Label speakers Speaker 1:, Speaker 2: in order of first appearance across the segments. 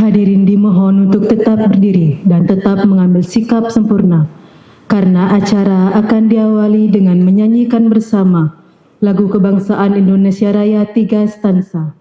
Speaker 1: Hadirin dimohon untuk tetap berdiri dan tetap mengambil sikap sempurna, karena acara akan diawali dengan menyanyikan bersama lagu kebangsaan Indonesia Raya 3 stansa.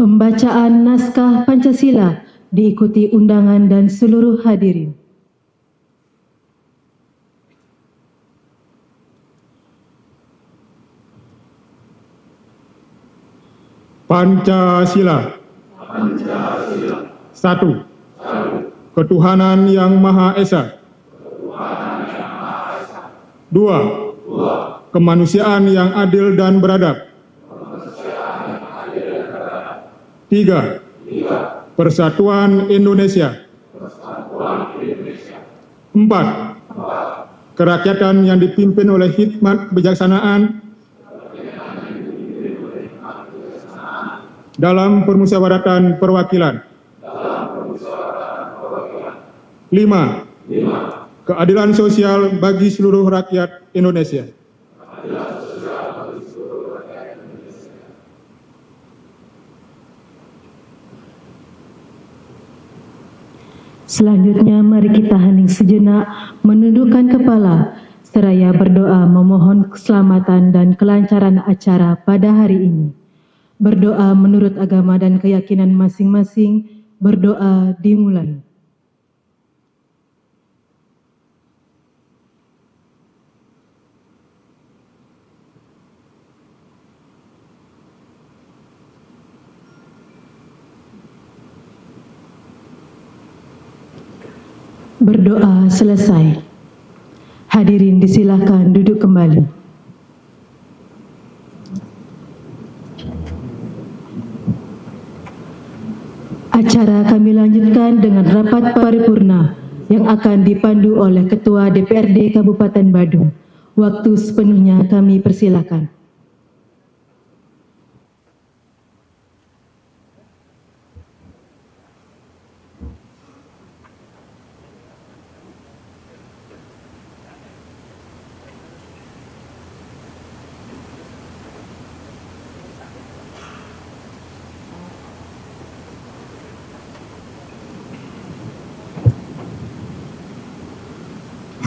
Speaker 1: Pembacaan naskah Pancasila diikuti undangan dan seluruh hadirin.
Speaker 2: Pancasila. Satu, ketuhanan yang Maha Esa. Dua, kemanusiaan yang adil dan beradab. Tiga, persatuan Indonesia. Empat, kerakyatan yang dipimpin oleh hikmat kebijaksanaan dalam permusyawaratan perwakilan. Lima, keadilan sosial bagi seluruh rakyat Indonesia.
Speaker 1: Selanjutnya mari kita hening sejenak, menundukkan kepala, seraya berdoa memohon keselamatan dan kelancaran acara pada hari ini. Berdoa menurut agama dan keyakinan masing-masing, berdoa dimulai. Berdoa selesai. Hadirin disilakan duduk kembali. Acara kami lanjutkan dengan rapat paripurna yang akan dipandu oleh Ketua DPRD Kabupaten Badung. Waktu sepenuhnya kami persilakan.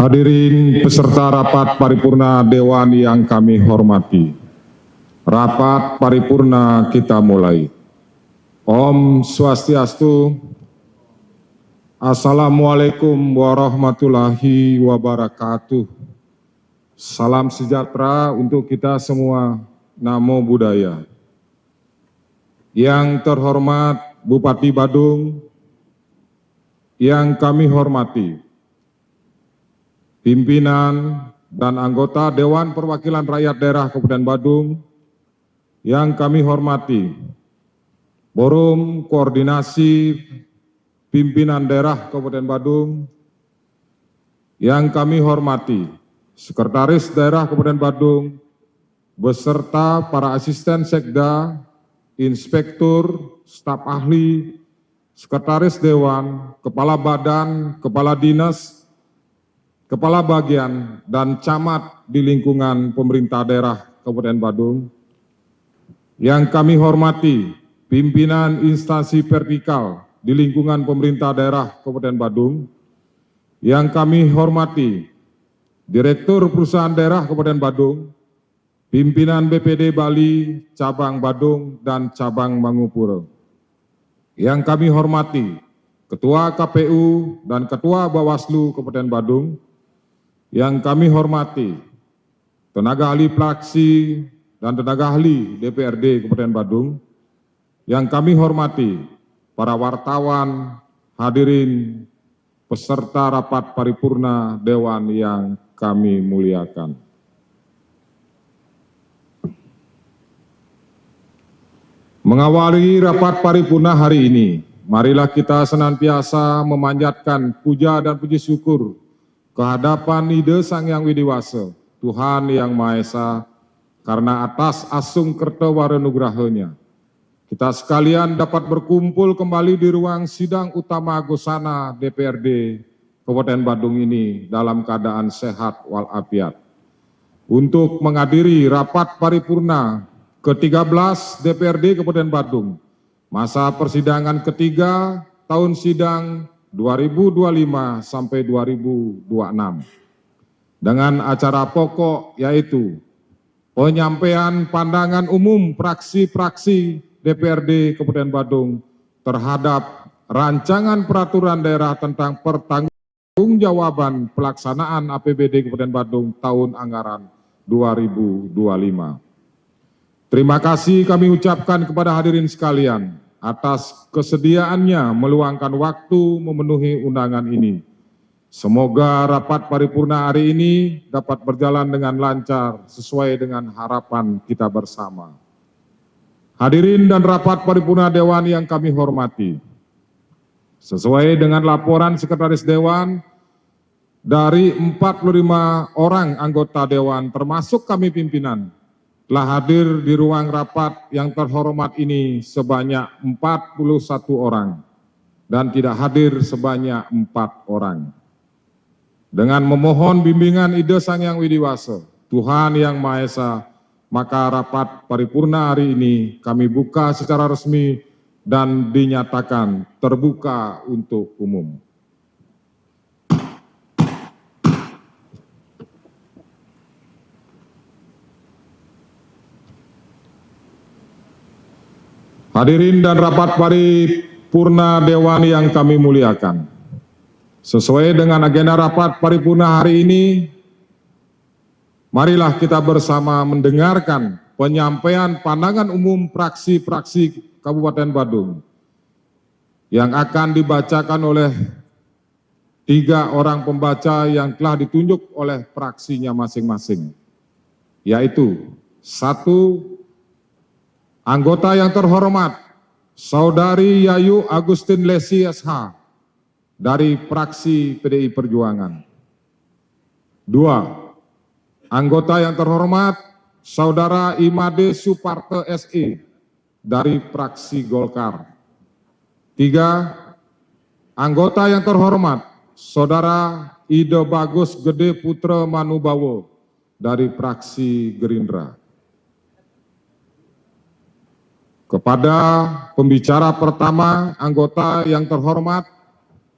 Speaker 3: Hadirin peserta rapat paripurna Dewan yang kami hormati. Rapat paripurna kita mulai. Om Swastiastu. Assalamualaikum warahmatullahi wabarakatuh. Salam sejahtera untuk kita semua. Namo Buddhaya. Yang terhormat Bupati Badung, yang kami hormati pimpinan dan anggota Dewan Perwakilan Rakyat Daerah Kabupaten Badung, yang kami hormati Forum Koordinasi Pimpinan Daerah Kabupaten Badung, yang kami hormati Sekretaris Daerah Kabupaten Badung, beserta para asisten sekda, inspektur, staf ahli, sekretaris dewan, kepala badan, kepala dinas, kepala bagian, dan camat di lingkungan pemerintah daerah Kabupaten Badung, yang kami hormati pimpinan instansi vertikal di lingkungan pemerintah daerah Kabupaten Badung, yang kami hormati Direktur Perusahaan Daerah Kabupaten Badung, pimpinan BPD Bali, Cabang Badung, dan Cabang Mangupuro, yang kami hormati Ketua KPU dan Ketua Bawaslu Kabupaten Badung, yang kami hormati tenaga ahli praksi dan tenaga ahli DPRD Kabupaten Badung, yang kami hormati para wartawan, hadirin peserta rapat paripurna Dewan yang kami muliakan. Mengawali rapat paripurna hari ini, marilah kita senantiasa memanjatkan puja dan puji syukur kehadapan Ide Sang Hyang Widi Wasa, Tuhan Yang Maha Esa, karena atas asung kerta warenugrahanya, kita sekalian dapat berkumpul kembali di ruang sidang utama Gosana DPRD Kabupaten Badung ini dalam keadaan sehat walafiat, untuk menghadiri rapat paripurna ke-13 DPRD Kabupaten Badung, masa persidangan ketiga tahun sidang 2025 sampai 2026, dengan acara pokok yaitu penyampaian pandangan umum fraksi-fraksi DPRD Kabupaten Badung terhadap rancangan peraturan daerah tentang pertanggungjawaban pelaksanaan APBD Kabupaten Badung tahun anggaran 2025. Terima kasih kami ucapkan kepada hadirin sekalian atas kesediaannya meluangkan waktu memenuhi undangan ini. Semoga rapat paripurna hari ini dapat berjalan dengan lancar sesuai dengan harapan kita bersama. Hadirin dan rapat paripurna Dewan yang kami hormati, sesuai dengan laporan Sekretaris Dewan, dari 45 orang anggota Dewan termasuk kami pimpinan, telah hadir di ruang rapat yang terhormat ini sebanyak 41 orang dan tidak hadir sebanyak 4 orang. Dengan memohon bimbingan Ide Sang Hyang Widi Wasa, Tuhan Yang Maha Esa, maka rapat paripurna hari ini kami buka secara resmi dan dinyatakan terbuka untuk umum. Hadirin dan rapat paripurna Dewan yang kami muliakan, sesuai dengan agenda rapat paripurna hari ini, marilah kita bersama mendengarkan penyampaian pandangan umum praksi-praksi Kabupaten Badung yang akan dibacakan oleh 3 orang pembaca yang telah ditunjuk oleh praksinya masing-masing, yaitu 1. Anggota yang terhormat, Saudari Yayu Agustin Lesi SH dari fraksi PDI Perjuangan. 2. Anggota yang terhormat, Saudara Imade Suparte SE dari fraksi Golkar. 3. Anggota yang terhormat, Saudara Ide Bagus Gede Putra Manubawo dari fraksi Gerindra. Kepada pembicara pertama, anggota yang terhormat,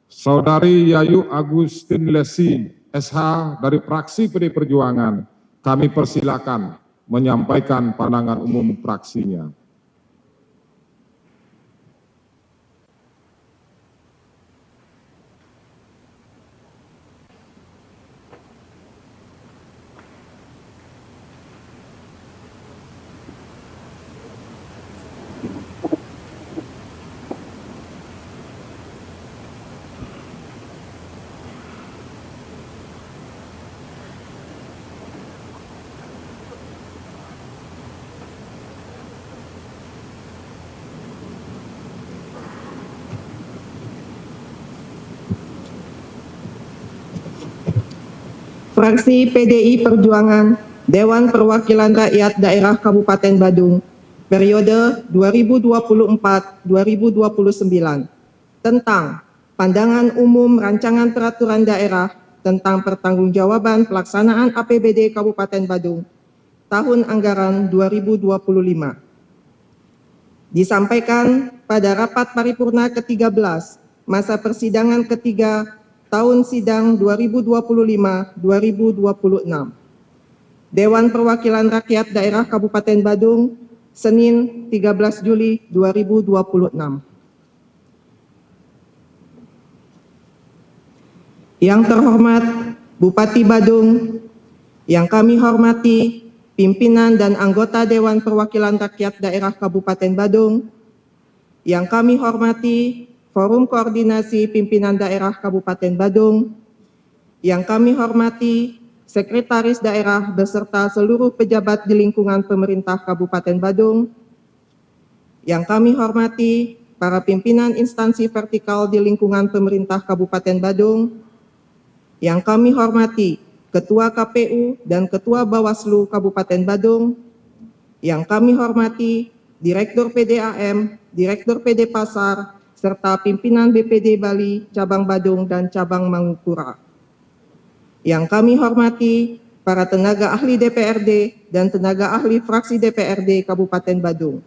Speaker 3: Saudari Yayu Agustin Lesi SH dari fraksi PDI Perjuangan, kami persilakan menyampaikan pandangan umum fraksinya.
Speaker 4: Fraksi PDI Perjuangan, Dewan Perwakilan Rakyat Daerah Kabupaten Badung, periode 2024-2029, tentang pandangan umum rancangan peraturan daerah tentang pertanggungjawaban pelaksanaan APBD Kabupaten Badung, tahun anggaran 2025. Disampaikan pada rapat paripurna ke-13, masa persidangan ketiga, tahun sidang 2025-2026. Dewan Perwakilan Rakyat Daerah Kabupaten Badung, Senin 13 Juli 2026. Yang terhormat Bupati Badung, yang kami hormati pimpinan dan anggota Dewan Perwakilan Rakyat Daerah Kabupaten Badung, yang kami hormati Forum Koordinasi Pimpinan Daerah Kabupaten Badung, yang kami hormati Sekretaris Daerah beserta seluruh pejabat di lingkungan pemerintah Kabupaten Badung, yang kami hormati para pimpinan instansi vertikal di lingkungan pemerintah Kabupaten Badung, yang kami hormati Ketua KPU dan Ketua Bawaslu Kabupaten Badung, yang kami hormati Direktur PDAM, Direktur PD Pasar, serta pimpinan BPD Bali, Cabang Badung dan Cabang Mangupura. Yang kami hormati para tenaga ahli DPRD dan tenaga ahli fraksi DPRD Kabupaten Badung.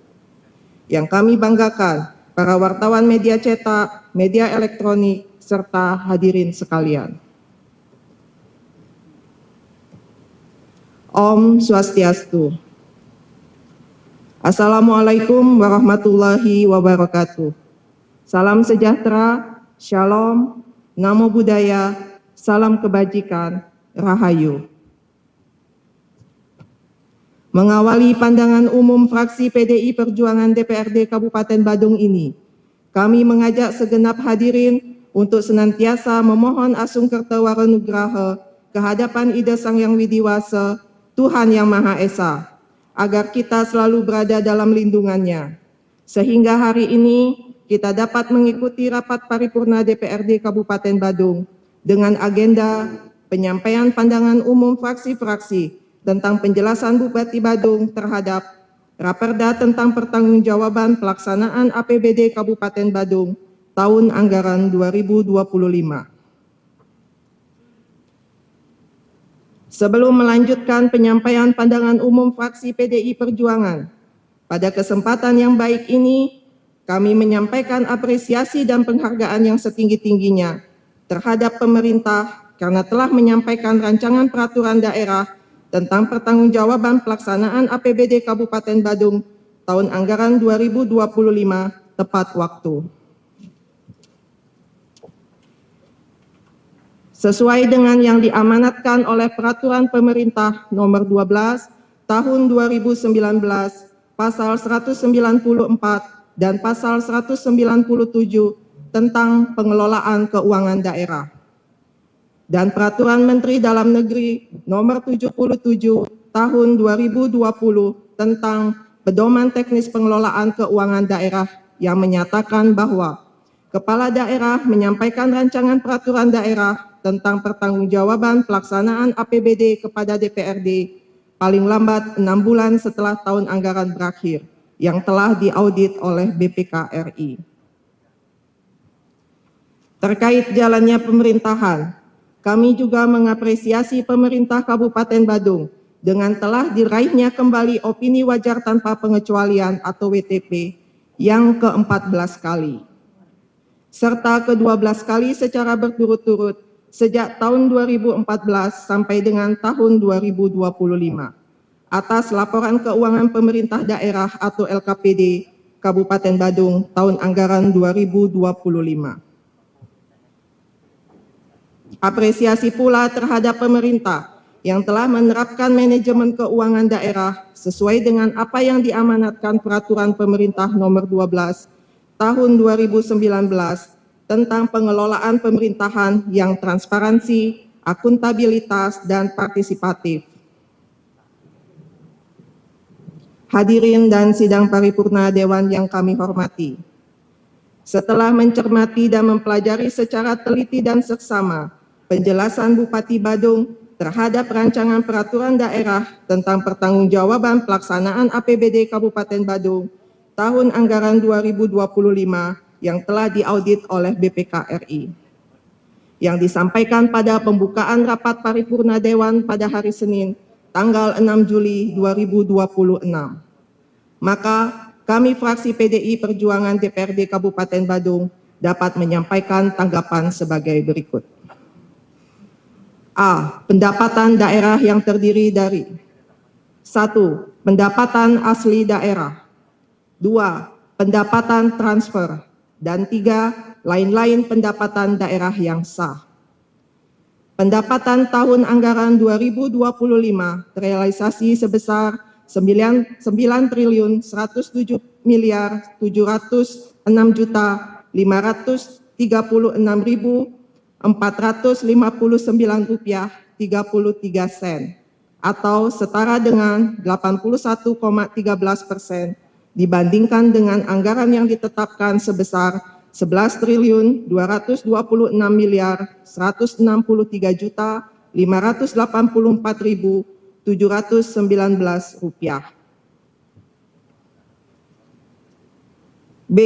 Speaker 4: Yang kami banggakan para wartawan media cetak, media elektronik, serta hadirin sekalian. Om Swastiastu. Assalamualaikum warahmatullahi wabarakatuh. Salam sejahtera, shalom, namo buddhaya, salam kebajikan, rahayu. Mengawali pandangan umum fraksi PDI Perjuangan DPRD Kabupaten Badung ini, kami mengajak segenap hadirin untuk senantiasa memohon Asungkerta Waronugraha kehadapan Ida Sang Hyang Widi Wasa, Tuhan Yang Maha Esa, agar kita selalu berada dalam lindungannya. Sehingga hari ini kita dapat mengikuti rapat paripurna DPRD Kabupaten Badung dengan agenda penyampaian pandangan umum fraksi-fraksi tentang penjelasan Bupati Badung terhadap Raperda tentang pertanggungjawaban pelaksanaan APBD Kabupaten Badung tahun anggaran 2025. Sebelum melanjutkan penyampaian pandangan umum fraksi PDI Perjuangan, pada kesempatan yang baik ini kami menyampaikan apresiasi dan penghargaan yang setinggi-tingginya terhadap pemerintah karena telah menyampaikan rancangan peraturan daerah tentang pertanggungjawaban pelaksanaan APBD Kabupaten Badung tahun anggaran 2025 tepat waktu. Sesuai dengan yang diamanatkan oleh Peraturan Pemerintah Nomor 12 Tahun 2019 Pasal 194 dan Pasal 197 tentang pengelolaan keuangan daerah. Dan Peraturan Menteri Dalam Negeri Nomor 77 Tahun 2020 tentang Pedoman Teknis Pengelolaan Keuangan Daerah yang menyatakan bahwa Kepala Daerah menyampaikan rancangan peraturan daerah tentang pertanggungjawaban pelaksanaan APBD kepada DPRD paling lambat 6 bulan setelah tahun anggaran berakhir yang telah diaudit oleh BPK RI. Terkait jalannya pemerintahan, kami juga mengapresiasi pemerintah Kabupaten Badung dengan telah diraihnya kembali opini wajar tanpa pengecualian atau WTP yang ke-14 kali, serta ke-12 kali secara berturut-turut sejak tahun 2014 sampai dengan tahun 2025 atas laporan keuangan pemerintah daerah atau LKPD Kabupaten Badung tahun anggaran 2025. Apresiasi pula terhadap pemerintah yang telah menerapkan manajemen keuangan daerah sesuai dengan apa yang diamanatkan Peraturan Pemerintah Nomor 12 Tahun 2019 tentang pengelolaan pemerintahan yang transparansi, akuntabilitas, dan partisipatif. Hadirin dan sidang paripurna Dewan yang kami hormati, setelah mencermati dan mempelajari secara teliti dan seksama penjelasan Bupati Badung terhadap rancangan peraturan daerah tentang pertanggungjawaban pelaksanaan APBD Kabupaten Badung tahun anggaran 2025 yang telah diaudit oleh BPK RI, yang disampaikan pada pembukaan rapat paripurna Dewan pada hari Senin, tanggal 6 Juli 2026. Maka kami fraksi PDI Perjuangan DPRD Kabupaten Badung dapat menyampaikan tanggapan sebagai berikut. A. Pendapatan daerah yang terdiri dari 1. Pendapatan asli daerah, 2. Pendapatan transfer, dan 3. Lain-lain pendapatan daerah yang sah. Pendapatan tahun anggaran 2025 terrealisasi sebesar 9.706.536.459 rupiah 33 sen atau setara dengan 81,13% dibandingkan dengan anggaran yang ditetapkan sebesar 11.263.584.719 rupiah. B.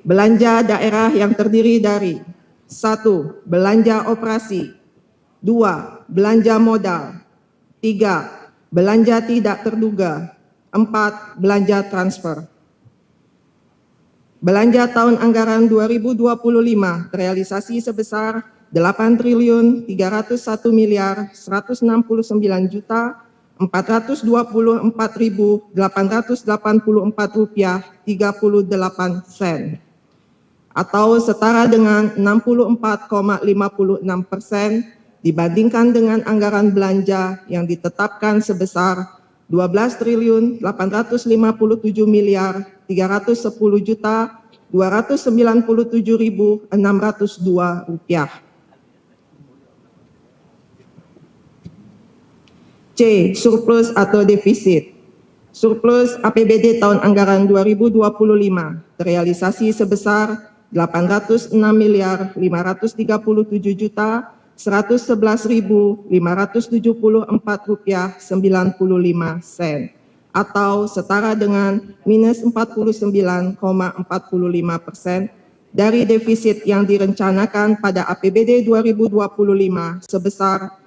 Speaker 4: Belanja daerah yang terdiri dari 1. Belanja operasi, 2. Belanja modal, 3. Belanja tidak terduga, 4. Belanja transfer. Belanja tahun anggaran 2025 terrealisasi sebesar 8.301.424.884 rupiah 38 sen atau setara dengan 64,56% dibandingkan dengan anggaran belanja yang ditetapkan sebesar 12.857.297.602 rupiah. C. Surplus atau defisit. Surplus APBD tahun anggaran 2025 terrealisasi sebesar 837.111.574 rupiah 95 sen atau setara dengan minus 49,45% dari defisit yang direncanakan pada APBD 2025 sebesar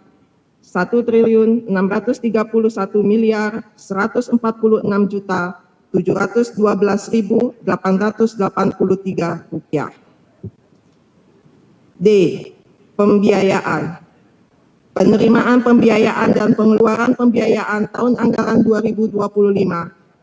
Speaker 4: 1.631.112.883 rupiah. D. Pembiayaan. Penerimaan pembiayaan dan pengeluaran pembiayaan tahun anggaran 2025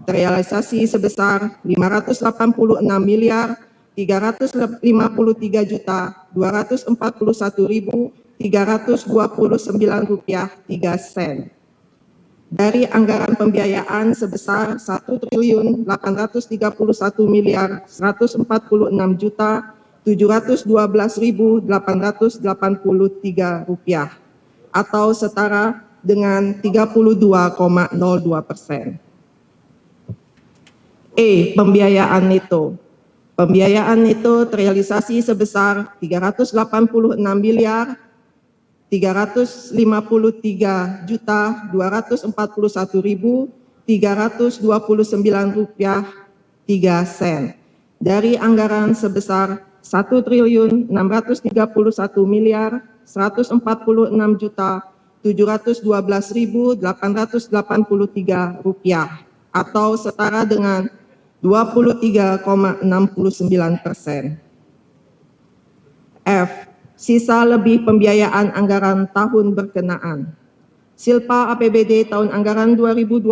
Speaker 4: terrealisasi sebesar 583.353.241.329 rupiah 3 sen dari anggaran pembiayaan sebesar 1.831.111.883 rupiah atau setara dengan 32,02%. E. Pembiayaan neto. Pembiayaan neto terrealisasi sebesar 383.241.329 rupiah 3 sen dari anggaran sebesar 1.646.112.883 rupiah atau setara dengan 23,69%. F. Sisa lebih pembiayaan anggaran tahun berkenaan. Silpa APBD tahun anggaran 2025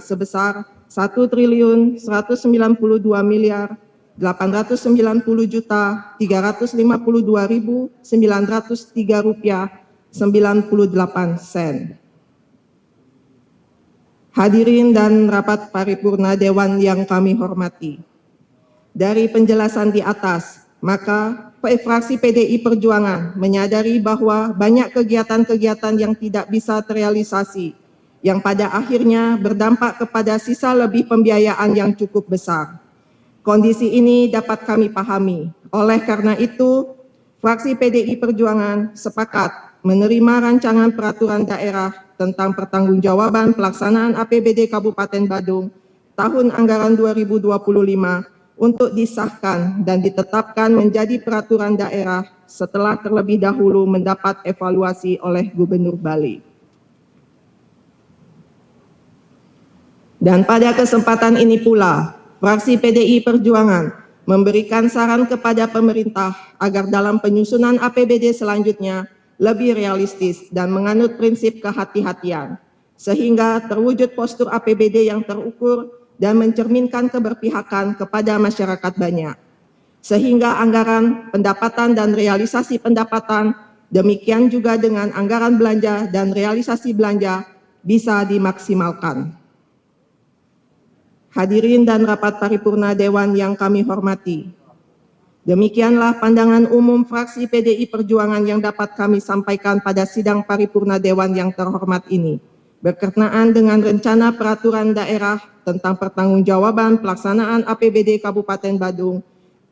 Speaker 4: sebesar 1.190.890.352.903 rupiah 98 sen. Hadirin dan rapat paripurna Dewan yang kami hormati. Dari penjelasan di atas, maka fraksi PDI Perjuangan menyadari bahwa banyak kegiatan-kegiatan yang tidak bisa terrealisasi, yang pada akhirnya berdampak kepada sisa lebih pembiayaan yang cukup besar. Kondisi ini dapat kami pahami. Oleh karena itu, fraksi PDI Perjuangan sepakat menerima rancangan peraturan daerah tentang pertanggungjawaban pelaksanaan APBD Kabupaten Badung tahun anggaran 2025 untuk disahkan dan ditetapkan menjadi peraturan daerah setelah terlebih dahulu mendapat evaluasi oleh Gubernur Bali. Dan pada kesempatan ini pula, fraksi PDI Perjuangan memberikan saran kepada pemerintah agar dalam penyusunan APBD selanjutnya lebih realistis dan menganut prinsip kehati-hatian, sehingga terwujud postur APBD yang terukur dan mencerminkan keberpihakan kepada masyarakat banyak. Sehingga anggaran, pendapatan, dan realisasi pendapatan, demikian juga dengan anggaran belanja dan realisasi belanja bisa dimaksimalkan. Hadirin dan rapat paripurna Dewan yang kami hormati, demikianlah pandangan umum fraksi PDI Perjuangan yang dapat kami sampaikan pada sidang paripurna Dewan yang terhormat ini, berkenaan dengan rencana peraturan daerah tentang pertanggungjawaban pelaksanaan APBD Kabupaten Badung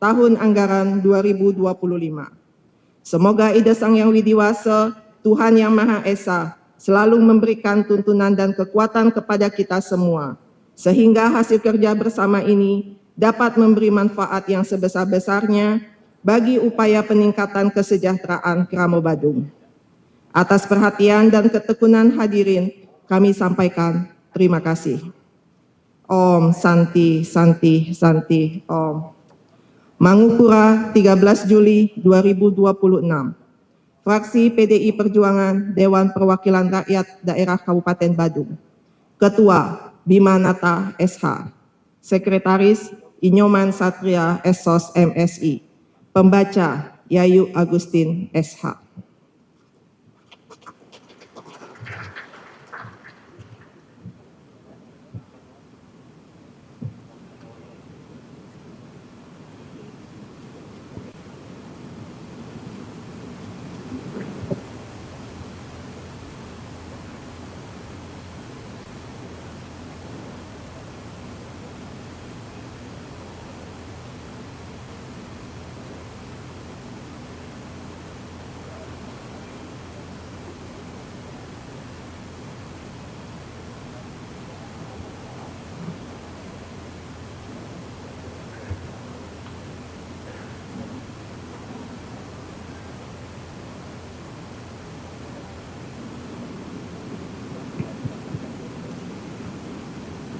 Speaker 4: tahun anggaran 2025. Semoga Ida Sang Yang Widiwasa, Tuhan Yang Maha Esa, selalu memberikan tuntunan dan kekuatan kepada kita semua, sehingga hasil kerja bersama ini dapat memberi manfaat yang sebesar-besarnya bagi upaya peningkatan kesejahteraan Kramo Badung. Atas perhatian dan ketekunan hadirin, kami sampaikan terima kasih. Om Santi Santi Santi Om. Mangupura 13 Juli 2026. Fraksi PDI Perjuangan Dewan Perwakilan Rakyat Daerah Kabupaten Badung. Ketua Bimanata SH. Sekretaris Inyoman Satria Esos MSI. Pembaca Yayu Agustin SH.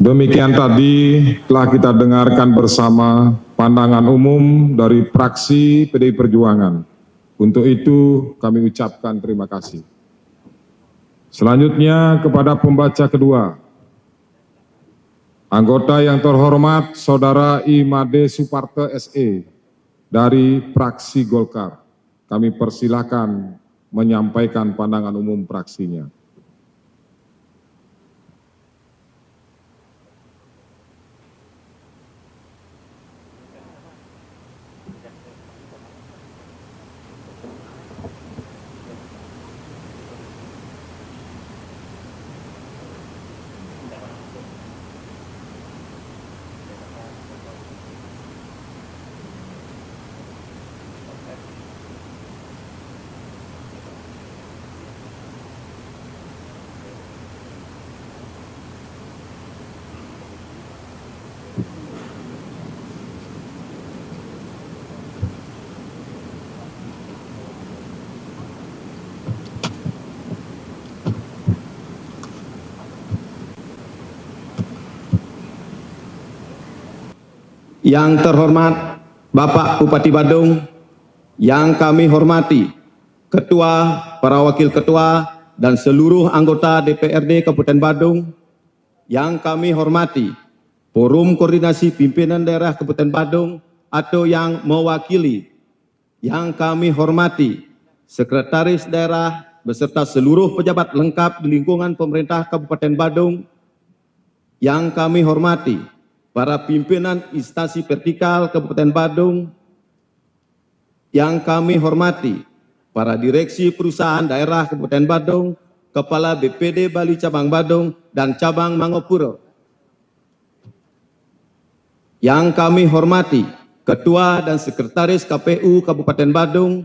Speaker 3: Demikian tadi telah kita dengarkan bersama pandangan umum dari fraksi PDI Perjuangan. Untuk itu kami ucapkan terima kasih. Selanjutnya kepada pembaca kedua. Anggota yang terhormat Saudara Imade Suparte SE dari fraksi Golkar. Kami persilakan menyampaikan pandangan umum fraksinya.
Speaker 5: Yang terhormat Bapak Bupati Badung, yang kami hormati Ketua, para Wakil Ketua, dan seluruh anggota DPRD Kabupaten Badung, yang kami hormati Forum Koordinasi Pimpinan Daerah Kabupaten Badung atau yang mewakili, yang kami hormati Sekretaris Daerah beserta seluruh pejabat lengkap di lingkungan pemerintah Kabupaten Badung, yang kami hormati para pimpinan instansi vertikal Kabupaten Badung, yang kami hormati para direksi perusahaan daerah Kabupaten Badung, Kepala BPD Bali Cabang Badung dan Cabang Mangopuro, yang kami hormati Ketua dan Sekretaris KPU Kabupaten Badung,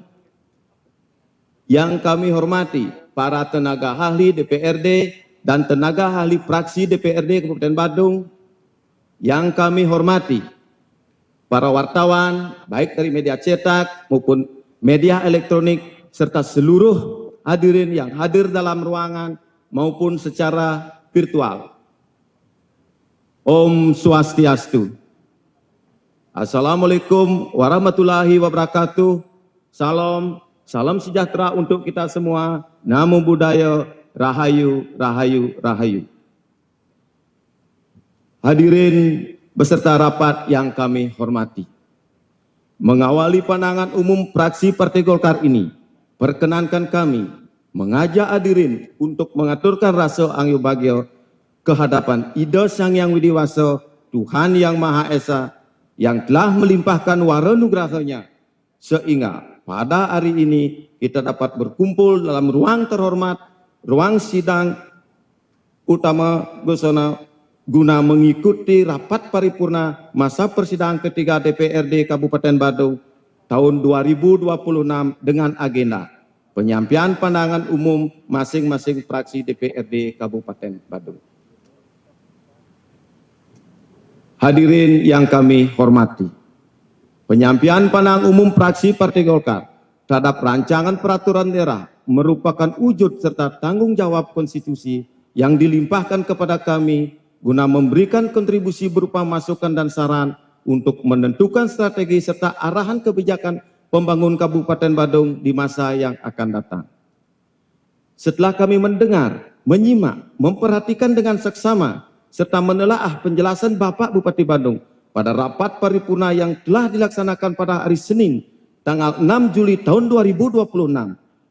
Speaker 5: yang kami hormati para tenaga ahli DPRD dan tenaga ahli fraksi DPRD Kabupaten Badung, yang kami hormati para wartawan baik dari media cetak maupun media elektronik serta seluruh hadirin yang hadir dalam ruangan maupun secara virtual. Om Swastiastu. Assalamualaikum warahmatullahi wabarakatuh. Salam sejahtera untuk kita semua. Namo Buddhaya, Rahayu, Rahayu, Rahayu. Hadirin beserta rapat yang kami hormati. Mengawali pandangan umum fraksi Partai Golkar ini, perkenankan kami mengajak hadirin untuk mengaturkan rasa angyo bagyo kehadapan Ida Sang Hyang Widi Wasa, Tuhan Yang Maha Esa, yang telah melimpahkan wara nugrahanya, sehingga pada hari ini kita dapat berkumpul dalam ruang terhormat, ruang sidang utama Gusana, guna mengikuti rapat paripurna masa persidangan ketiga DPRD Kabupaten Badung tahun 2026 dengan agenda penyampaian pandangan umum masing-masing fraksi DPRD Kabupaten Badung. Hadirin yang kami hormati, penyampaian pandangan umum fraksi Partai Golkar terhadap rancangan peraturan daerah merupakan wujud serta tanggung jawab konstitusi yang dilimpahkan kepada kami guna memberikan kontribusi berupa masukan dan saran untuk menentukan strategi serta arahan kebijakan pembangunan Kabupaten Badung di masa yang akan datang. Setelah kami mendengar, menyimak, memperhatikan dengan seksama, serta menelaah penjelasan Bapak Bupati Badung pada rapat paripurna yang telah dilaksanakan pada hari Senin, tanggal 6 Juli tahun 2026,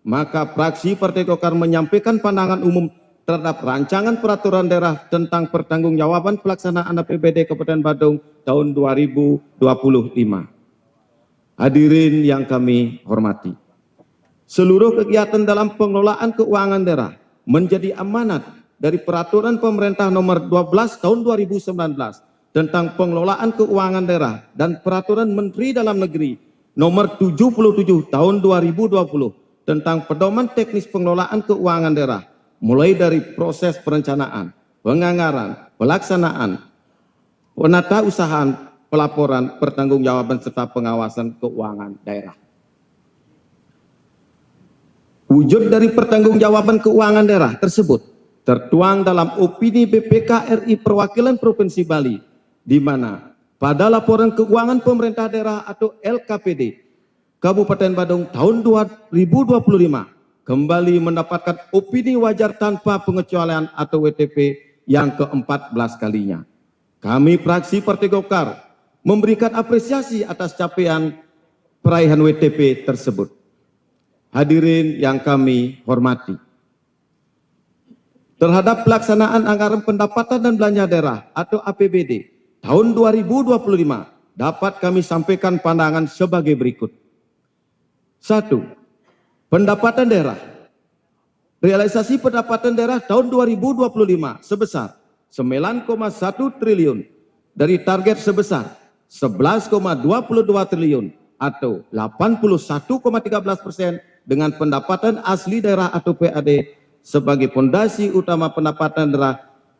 Speaker 5: maka fraksi Partai Golkar menyampaikan pandangan umum terhadap rancangan peraturan daerah tentang pertanggungjawaban pelaksanaan APBD Kabupaten Badung tahun 2025. Hadirin yang kami hormati, seluruh kegiatan dalam pengelolaan keuangan daerah menjadi amanat dari Peraturan Pemerintah Nomor 12 Tahun 2019 tentang pengelolaan keuangan daerah dan Peraturan Menteri Dalam Negeri Nomor 77 Tahun 2020 tentang Pedoman Teknis Pengelolaan Keuangan Daerah, mulai dari proses perencanaan, penganggaran, pelaksanaan, penatausahaan, pelaporan, pertanggungjawaban serta pengawasan keuangan daerah. Wujud dari pertanggungjawaban keuangan daerah tersebut tertuang dalam opini BPK RI Perwakilan Provinsi Bali, di mana pada laporan keuangan pemerintah daerah atau LKPD Kabupaten Badung tahun 2025 kembali mendapatkan opini wajar tanpa pengecualian atau WTP yang ke-14 kalinya. Kami fraksi Partai Golkar memberikan apresiasi atas capaian peraihan WTP tersebut. Hadirin yang kami hormati, terhadap pelaksanaan anggaran pendapatan dan belanja daerah atau APBD tahun 2025 dapat kami sampaikan pandangan sebagai berikut. 1. Pendapatan daerah. Realisasi pendapatan daerah tahun 2025 sebesar 9,1 triliun dari target sebesar 11,22 triliun atau 81,13% dengan pendapatan asli daerah atau PAD sebagai fondasi utama pendapatan daerah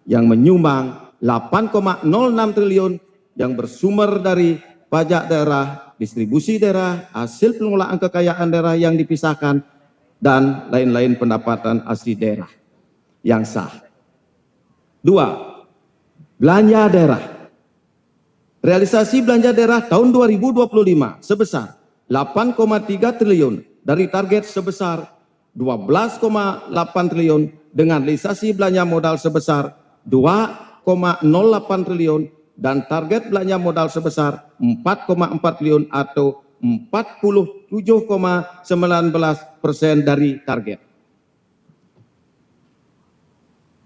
Speaker 5: yang menyumbang 8,06 triliun yang bersumber dari pajak daerah, distribusi daerah, hasil pengelolaan kekayaan daerah yang dipisahkan, dan lain-lain pendapatan asli daerah yang sah. 2. Belanja daerah. Realisasi belanja daerah tahun 2025 sebesar 8,3 triliun dari target sebesar 12,8 triliun dengan realisasi belanja modal sebesar 2,08 triliun dan target belanja modal sebesar 4,4 triliun atau 47,19% dari target.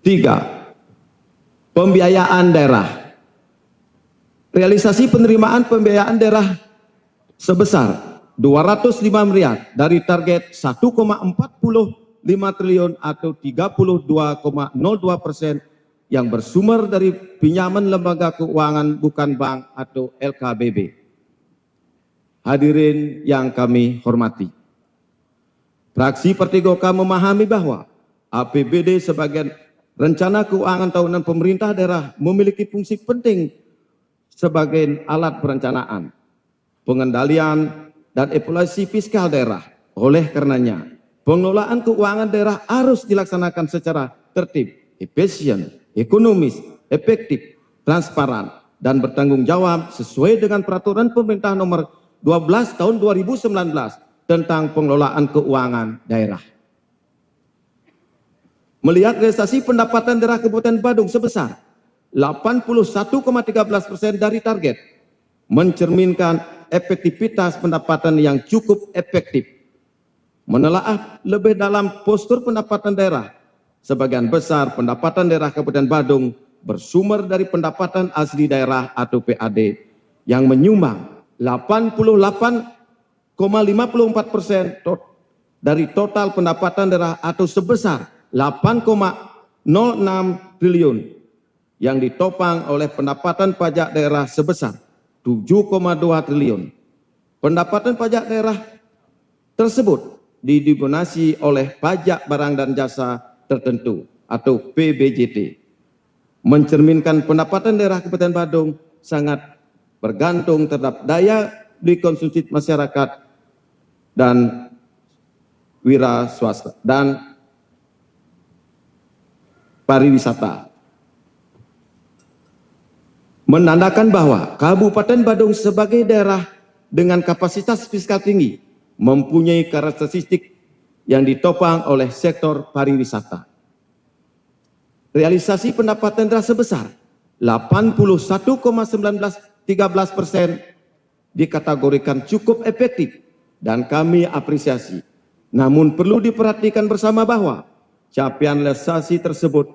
Speaker 5: 3. Pembiayaan daerah. Realisasi penerimaan pembiayaan daerah sebesar 205 miliar dari target 1,45 triliun atau 32,02% yang bersumber dari pinjaman lembaga keuangan bukan bank atau LKBB. Hadirin yang kami hormati, fraksi Partai Golkar memahami bahwa APBD sebagai rencana keuangan tahunan pemerintah daerah memiliki fungsi penting sebagai alat perencanaan, pengendalian, dan evaluasi fiskal daerah. Oleh karenanya, pengelolaan keuangan daerah harus dilaksanakan secara tertib, efisien, ekonomis, efektif, transparan, dan bertanggung jawab sesuai dengan peraturan pemerintah nomor 12 tahun 2019 tentang pengelolaan keuangan daerah. Melihat realisasi pendapatan daerah Kabupaten Badung sebesar 81,13% dari target, mencerminkan efektivitas pendapatan yang cukup efektif. Menelaah lebih dalam postur pendapatan daerah, sebagian besar pendapatan daerah Kabupaten Badung bersumber dari pendapatan asli daerah atau PAD yang menyumbang 88,54% dari total pendapatan daerah atau sebesar 8,06 triliun yang ditopang oleh pendapatan pajak daerah sebesar 7,2 triliun. Pendapatan pajak daerah tersebut didominasi oleh pajak barang dan jasa tertentu atau PBJT, mencerminkan pendapatan daerah Kabupaten Badung sangat bergantung terhadap daya beli konsumsi masyarakat dan wira swasta dan pariwisata. Menandakan bahwa Kabupaten Badung sebagai daerah dengan kapasitas fiskal tinggi mempunyai karakteristik yang ditopang oleh sektor pariwisata. Realisasi pendapatan daerah sebesar 81,1913% dikategorikan cukup efektif dan kami apresiasi. Namun perlu diperhatikan bersama bahwa capaian realisasi tersebut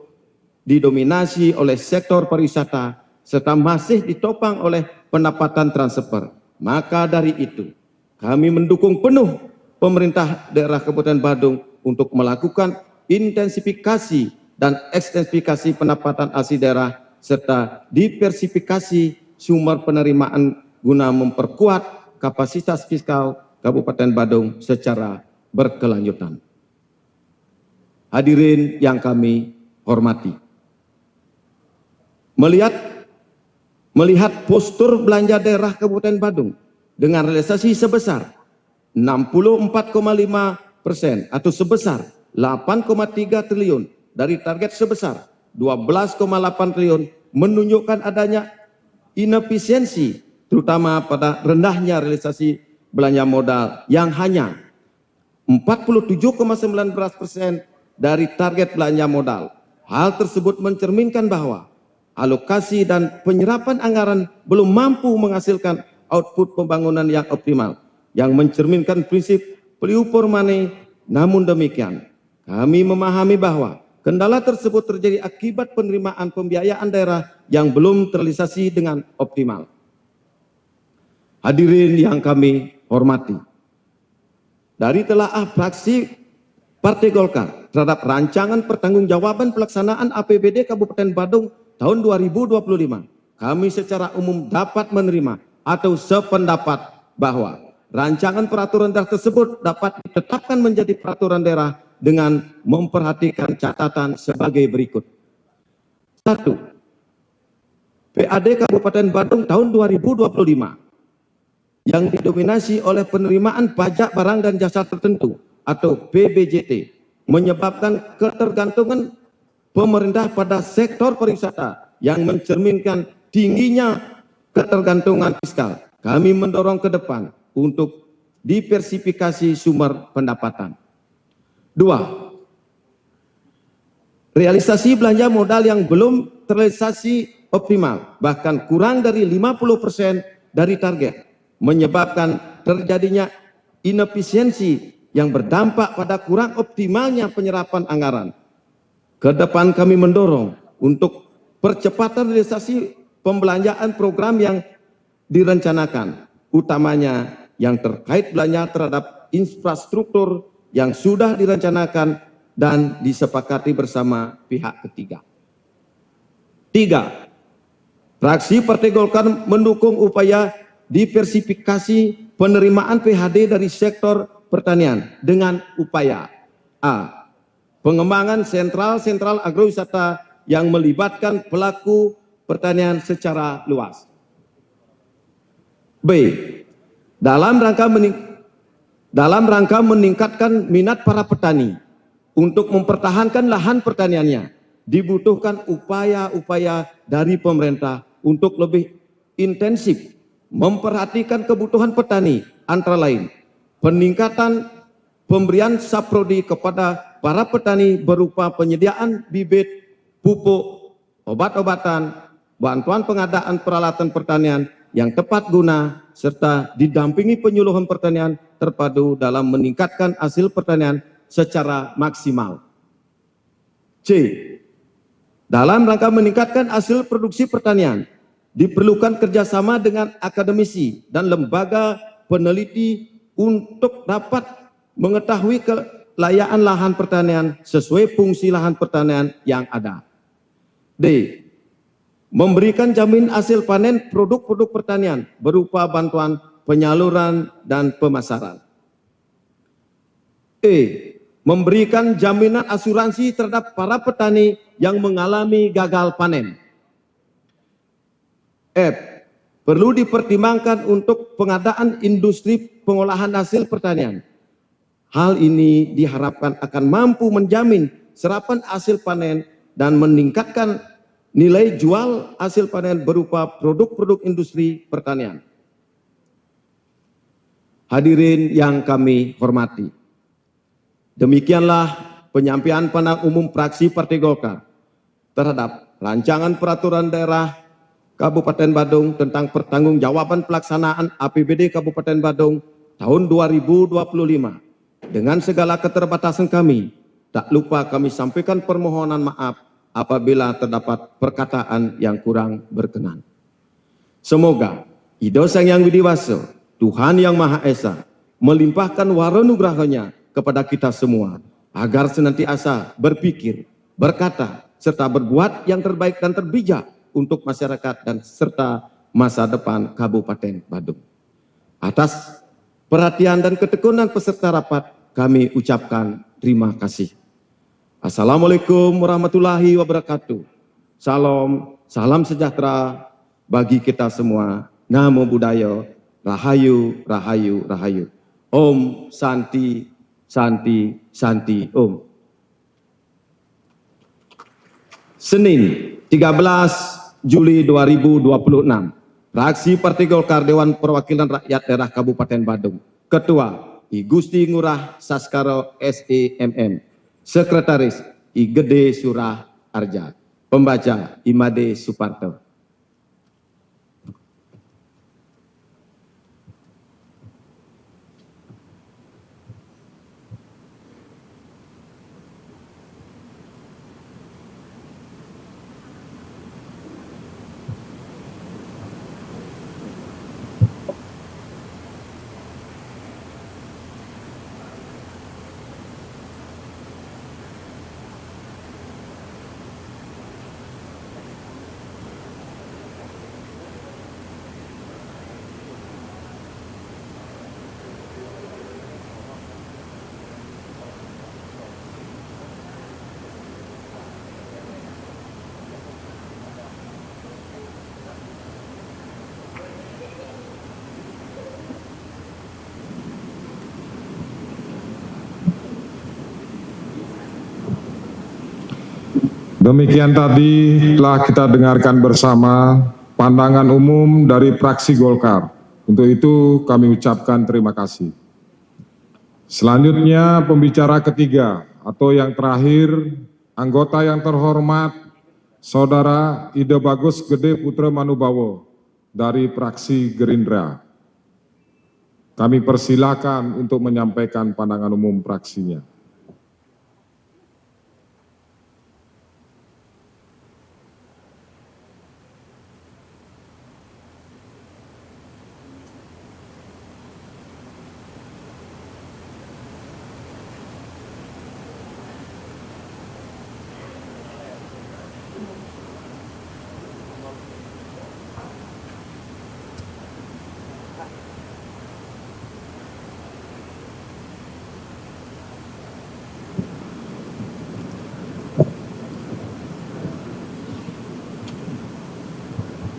Speaker 5: didominasi oleh sektor pariwisata serta masih ditopang oleh pendapatan transfer. Maka dari itu, kami mendukung penuh pemerintah daerah Kabupaten Badung untuk melakukan intensifikasi dan ekstensifikasi pendapatan asli daerah serta diversifikasi sumber penerimaan guna memperkuat kapasitas fiskal Kabupaten Badung secara berkelanjutan. Hadirin yang kami hormati, melihat postur belanja daerah Kabupaten Badung dengan realisasi sebesar 64,5% atau sebesar 8,3 triliun dari target sebesar 12,8 triliun menunjukkan adanya inefisiensi terutama pada rendahnya realisasi belanja modal yang hanya 47,19% dari target belanja modal. Hal tersebut mencerminkan bahwa alokasi dan penyerapan anggaran belum mampu menghasilkan output pembangunan yang optimal, yang mencerminkan prinsip value for money. Namun demikian, kami memahami bahwa kendala tersebut terjadi akibat penerimaan pembiayaan daerah yang belum terrealisasi dengan optimal. Hadirin yang kami hormati, dari telaah fraksi Partai Golkar terhadap rancangan pertanggungjawaban pelaksanaan APBD Kabupaten Badung tahun 2025, kami secara umum dapat menerima atau sependapat bahwa rancangan peraturan daerah tersebut dapat ditetapkan menjadi peraturan daerah dengan memperhatikan catatan sebagai berikut. 1. PAD Kabupaten Badung tahun 2025 yang didominasi oleh penerimaan pajak barang dan jasa tertentu atau PBJT menyebabkan ketergantungan pemerintah pada sektor pariwisata yang mencerminkan tingginya ketergantungan fiskal. Kami mendorong ke depan untuk diversifikasi sumber pendapatan. 2. Realisasi belanja modal yang belum terrealisasi optimal, bahkan kurang dari 50% dari target, menyebabkan terjadinya inefisiensi yang berdampak pada kurang optimalnya penyerapan anggaran. Ke depan kami mendorong untuk percepatan realisasi pembelanjaan program yang direncanakan, utamanya yang terkait belanja terhadap infrastruktur yang sudah direncanakan dan disepakati bersama pihak ketiga. 3. Fraksi Partai Golkar mendukung upaya diversifikasi penerimaan PHD dari sektor pertanian dengan upaya A. Pengembangan sentral agrowisata yang melibatkan pelaku pertanian secara luas. B. Dalam rangka meningkatkan minat para petani untuk mempertahankan lahan pertaniannya, dibutuhkan upaya-upaya dari pemerintah untuk lebih intensif memperhatikan kebutuhan petani, antara lain peningkatan pemberian saprodi kepada para petani berupa penyediaan bibit, pupuk, obat-obatan, bantuan pengadaan peralatan pertanian yang tepat guna, serta didampingi penyuluhan pertanian terpadu dalam meningkatkan hasil pertanian secara maksimal. C. Dalam rangka meningkatkan hasil produksi pertanian, diperlukan kerjasama dengan akademisi dan lembaga peneliti untuk dapat mengetahui kelayaan lahan pertanian sesuai fungsi lahan pertanian yang ada. D. Memberikan jamin hasil panen produk-produk pertanian berupa bantuan penyaluran dan pemasaran. E. Memberikan jaminan asuransi terhadap para petani yang mengalami gagal panen. F. Perlu dipertimbangkan untuk pengadaan industri pengolahan hasil pertanian. Hal ini diharapkan akan mampu menjamin serapan hasil panen dan meningkatkan nilai jual hasil panen berupa produk-produk industri pertanian. Hadirin yang kami hormati, demikianlah penyampaian pandangan umum fraksi Partai Golkar terhadap rancangan peraturan daerah Kabupaten Badung tentang pertanggungjawaban pelaksanaan APBD Kabupaten Badung tahun 2025. Dengan segala keterbatasan kami, tak lupa kami sampaikan permohonan maaf apabila terdapat perkataan yang kurang berkenan. Semoga Ido Sang Yang Widi Wasa, Tuhan Yang Maha Esa, melimpahkan waronugrahanya kepada kita semua, agar senantiasa berpikir, berkata, serta berbuat yang terbaik dan terbijak untuk masyarakat dan serta masa depan Kabupaten Badung. Atas perhatian dan ketekunan peserta rapat, kami ucapkan terima kasih. Assalamualaikum warahmatullahi wabarakatuh. Salam sejahtera bagi kita semua. Namo Buddhaya, Rahayu, Rahayu, Rahayu. Om Santi, Santi, Santi, Om. Senin 13 Juli 2026. Fraksi Partai Golkar Dewan Perwakilan Rakyat Daerah Kabupaten Badung. Ketua I Gusti Ngurah Saskaro SEMM. Sekretaris I Gede Surah Arja. Pembaca Imade Suparto.
Speaker 3: Demikian tadi telah kita dengarkan bersama pandangan umum dari fraksi Golkar. Untuk itu kami ucapkan terima kasih. Selanjutnya pembicara ketiga atau yang terakhir, anggota yang terhormat Saudara Ide Bagus Gede Putra Manubawo dari fraksi Gerindra. Kami persilakan untuk menyampaikan pandangan umum fraksinya.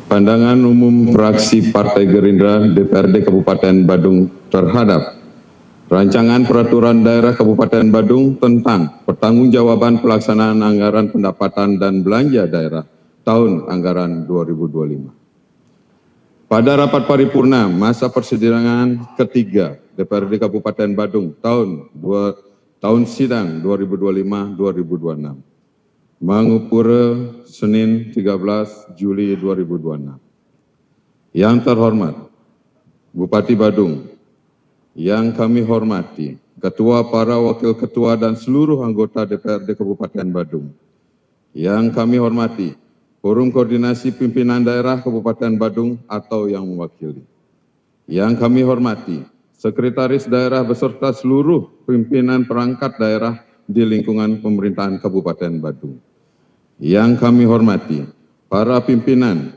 Speaker 6: Pandangan umum fraksi Partai Gerindra DPRD Kabupaten Badung terhadap Rancangan Peraturan Daerah Kabupaten Badung tentang Pertanggungjawaban Pelaksanaan Anggaran Pendapatan dan Belanja Daerah Tahun Anggaran 2025. Pada rapat paripurna masa persidangan ketiga DPRD Kabupaten Badung tahun sidang 2025-2026. Mangupura, Senin 13 Juli 2026. Yang terhormat, Bupati Badung, yang kami hormati, Ketua, para Wakil Ketua dan seluruh anggota DPRD Kabupaten Badung. Yang kami hormati, Forum Koordinasi Pimpinan Daerah Kabupaten Badung atau yang mewakili. Yang kami hormati, Sekretaris Daerah beserta seluruh pimpinan perangkat daerah di lingkungan pemerintahan Kabupaten Badung. Yang kami hormati, para pimpinan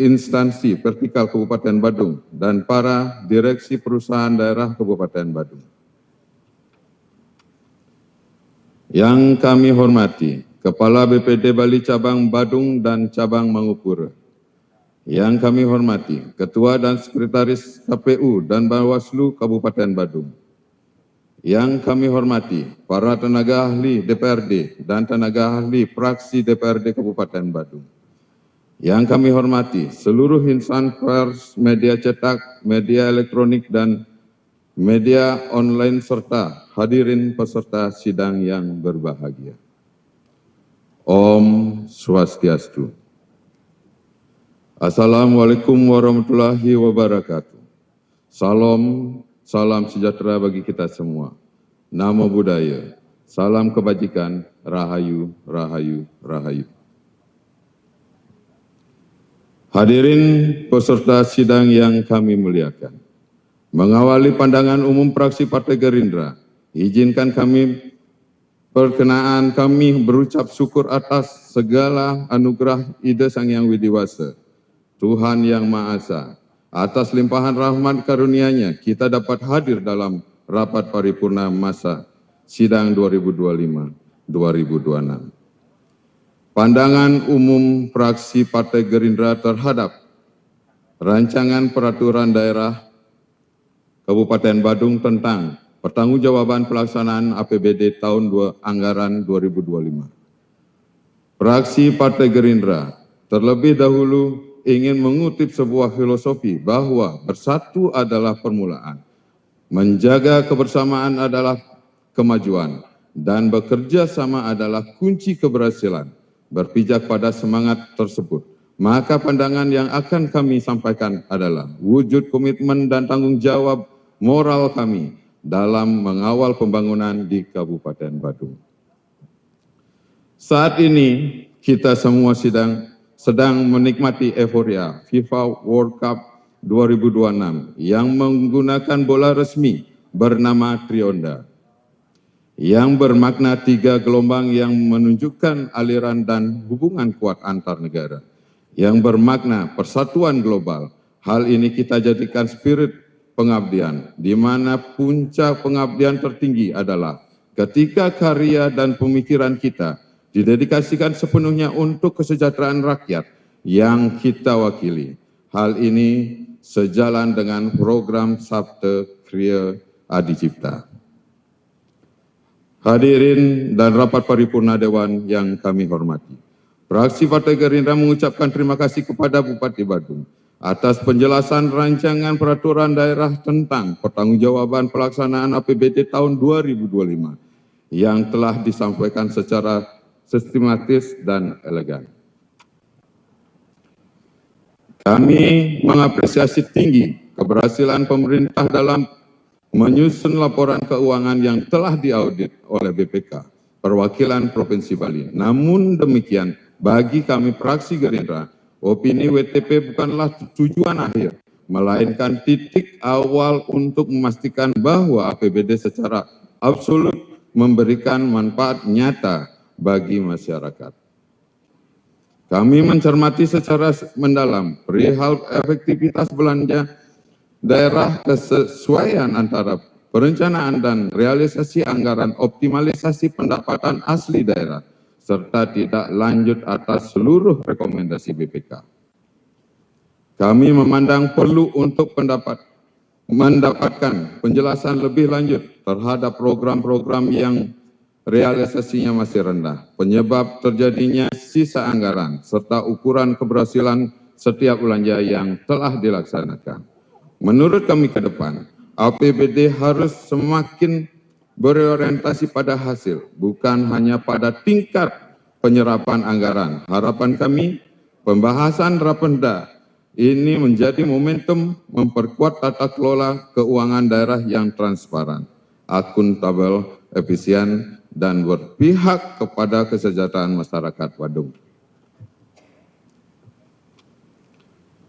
Speaker 6: instansi vertikal Kabupaten Badung dan para direksi perusahaan daerah Kabupaten Badung. Yang kami hormati, Kepala BPD Bali Cabang Badung dan Cabang Mangupura. Yang kami hormati, Ketua dan Sekretaris KPU dan Bawaslu Kabupaten Badung. Yang kami hormati, para tenaga ahli DPRD dan tenaga ahli fraksi DPRD Kabupaten Badung. Yang kami hormati, seluruh insan pers, media cetak, media elektronik, dan media online serta hadirin peserta sidang yang berbahagia. Om Swastiastu. Assalamualaikum warahmatullahi wabarakatuh. Salam sejahtera bagi kita semua. Namo Buddhaya, salam kebajikan, rahayu, rahayu, rahayu. Hadirin peserta sidang yang kami muliakan. Mengawali pandangan umum fraksi Partai Gerindra, izinkan kami perkenaan kami berucap syukur atas segala anugerah ide Sang Hyang Widi Wasa, Tuhan Yang Maha Esa. Atas limpahan rahmat karunia-Nya, kita dapat hadir dalam rapat paripurna masa sidang 2025-2026. Pandangan umum fraksi Partai Gerindra terhadap Rancangan Peraturan Daerah Kabupaten Badung tentang Pertanggungjawaban Pelaksanaan APBD tahun anggaran 2025. Fraksi Partai Gerindra terlebih dahulu ingin mengutip sebuah filosofi bahwa bersatu adalah permulaan, menjaga kebersamaan adalah kemajuan, dan bekerja sama adalah kunci keberhasilan. Berpijak pada semangat tersebut, maka pandangan yang akan kami sampaikan adalah wujud komitmen dan tanggung jawab moral kami dalam mengawal pembangunan di Kabupaten Badung. Saat ini kita semua sedang menikmati euforia FIFA World Cup 2026 yang menggunakan bola resmi bernama Trionda, yang bermakna 3 gelombang yang menunjukkan aliran dan hubungan kuat antar negara, yang bermakna persatuan global. Hal ini kita jadikan spirit pengabdian, di mana puncak pengabdian tertinggi adalah ketika karya dan pemikiran kita didedikasikan sepenuhnya untuk kesejahteraan rakyat yang kita wakili. Hal ini sejalan dengan program Sabta Kriya Adicipta. Hadirin dan rapat paripurna Dewan yang kami hormati, fraksi Partai Gerindra mengucapkan terima kasih kepada Bupati Badung atas penjelasan rancangan peraturan daerah tentang pertanggungjawaban pelaksanaan APBD tahun 2025 yang telah disampaikan secara sistematis dan elegan. Kami mengapresiasi tinggi keberhasilan pemerintah dalam menyusun laporan keuangan yang telah diaudit oleh BPK, Perwakilan Provinsi Bali. Namun demikian, bagi kami fraksi Gerindra, opini WTP bukanlah tujuan akhir, melainkan titik awal untuk memastikan bahwa APBD secara absolut memberikan manfaat nyata bagi masyarakat. Kami mencermati secara mendalam perihal efektivitas belanja daerah, kesesuaian antara perencanaan dan realisasi anggaran, optimalisasi pendapatan asli daerah, serta tidak lanjut atas seluruh rekomendasi BPK. Kami memandang perlu untuk mendapatkan penjelasan lebih lanjut terhadap program-program yang realisasinya masih rendah, penyebab terjadinya sisa anggaran, serta ukuran keberhasilan setiap belanja yang telah dilaksanakan. Menurut kami ke depan, APBD harus semakin berorientasi pada hasil, bukan hanya pada tingkat penyerapan anggaran. Harapan kami, pembahasan Rapenda ini menjadi momentum memperkuat tata kelola keuangan daerah yang transparan, akuntabel, efisien, dan berpihak kepada kesejahteraan masyarakat Badung.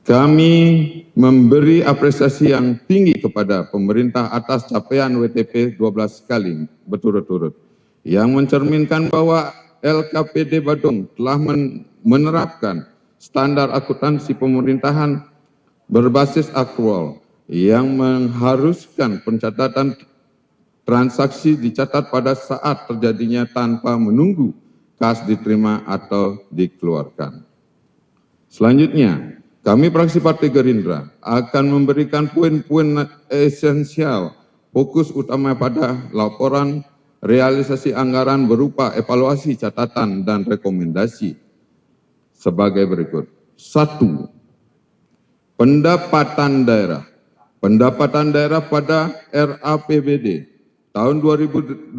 Speaker 6: Kami memberi apresiasi yang tinggi kepada pemerintah atas capaian WTP 12 kali berturut-turut, yang mencerminkan bahwa LKPD Badung telah menerapkan standar akuntansi pemerintahan berbasis akrual yang mengharuskan pencatatan transaksi dicatat pada saat terjadinya tanpa menunggu kas diterima atau dikeluarkan. Selanjutnya, kami fraksi Partai Gerindra akan memberikan poin-poin esensial fokus utama pada laporan realisasi anggaran berupa evaluasi, catatan, dan rekomendasi sebagai berikut. 1. Pendapatan daerah. Pendapatan daerah pada RAPBD tahun 2025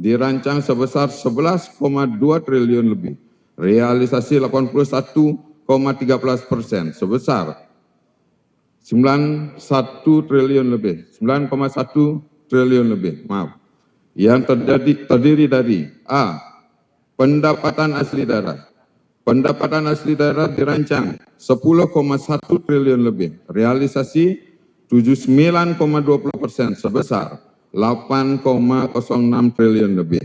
Speaker 6: dirancang sebesar 11,2 triliun lebih, realisasi 81,13%, sebesar 9,1 triliun lebih, yang terdiri dari A. Pendapatan asli daerah. Pendapatan asli daerah dirancang 10,1 triliun lebih, realisasi 79,20%, sebesar 8,06 triliun lebih.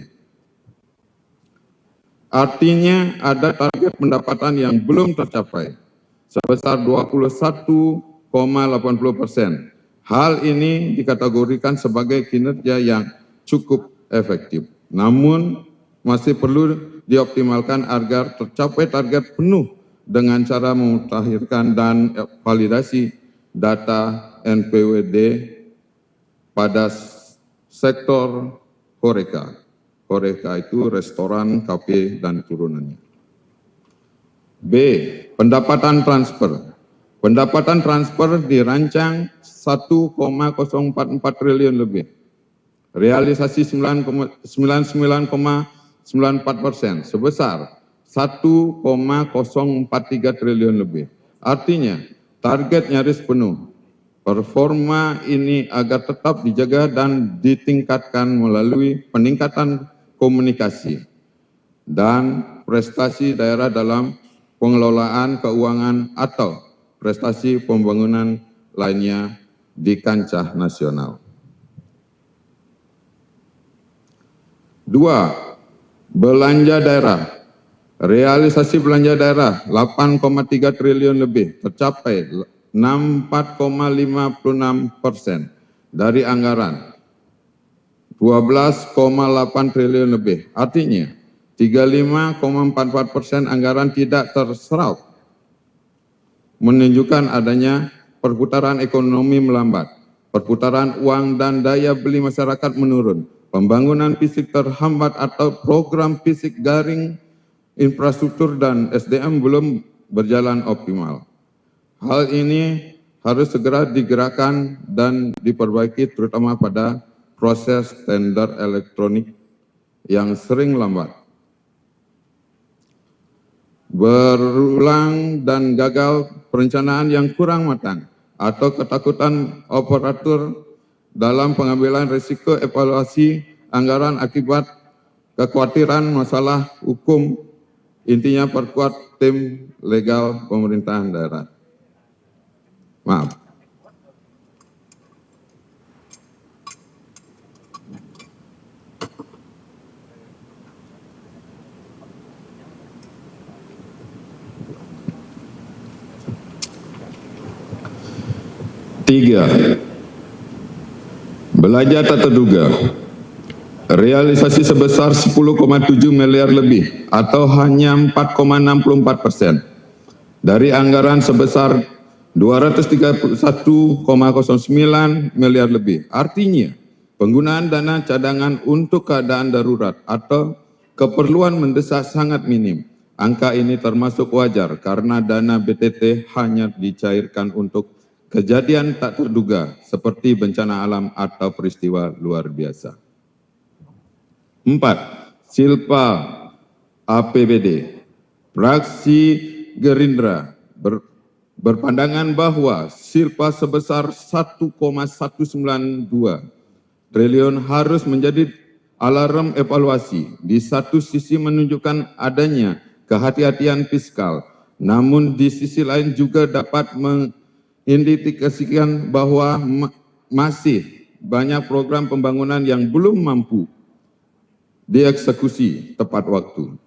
Speaker 6: Artinya ada target pendapatan yang belum tercapai sebesar 21,80%. Hal ini dikategorikan sebagai kinerja yang cukup efektif. Namun masih perlu dioptimalkan agar tercapai target penuh dengan cara memutakhirkan dan validasi data NPWD pada sektor HoReCa. HoReCa itu restoran, kafe, dan turunannya. B. Pendapatan transfer. Pendapatan transfer dirancang 1,044 triliun lebih. Realisasi 99,94% sebesar 1,043 triliun lebih. Artinya, target nyaris penuh. Performa ini agar tetap dijaga dan ditingkatkan melalui peningkatan komunikasi dan prestasi daerah dalam pengelolaan keuangan atau prestasi pembangunan lainnya di kancah nasional. 2. Belanja daerah. Realisasi belanja daerah 8,3 triliun lebih, tercapai 64,56% dari anggaran 12,8 triliun lebih. Artinya 35,44% anggaran tidak terserap, menunjukkan adanya perputaran ekonomi melambat, perputaran uang dan daya beli masyarakat menurun, pembangunan fisik terhambat atau program fisik garing, infrastruktur dan SDM belum berjalan optimal. Hal ini harus segera digerakkan dan diperbaiki terutama pada proses tender elektronik yang sering lambat, berulang dan gagal perencanaan yang kurang matang, atau ketakutan operator dalam pengambilan risiko evaluasi anggaran akibat kekhawatiran masalah hukum. Intinya perkuat tim legal pemerintahan daerah. Maaf. Tiga, belanja tak terduga. Realisasi sebesar 10,7 miliar lebih atau hanya 4,64% dari anggaran sebesar 231,09 miliar lebih. Artinya, penggunaan dana cadangan untuk keadaan darurat atau keperluan mendesak sangat minim. Angka ini termasuk wajar karena dana BTT hanya dicairkan untuk kejadian tak terduga seperti bencana alam atau peristiwa luar biasa. 4. Silpa APBD. Fraksi Gerindra berpandangan bahwa silpa sebesar 1,192 triliun harus menjadi alarm evaluasi. Di satu sisi menunjukkan adanya kehati-hatian fiskal, namun di sisi lain juga dapat mengindikasikan bahwa masih banyak program pembangunan yang belum mampu dieksekusi tepat waktu.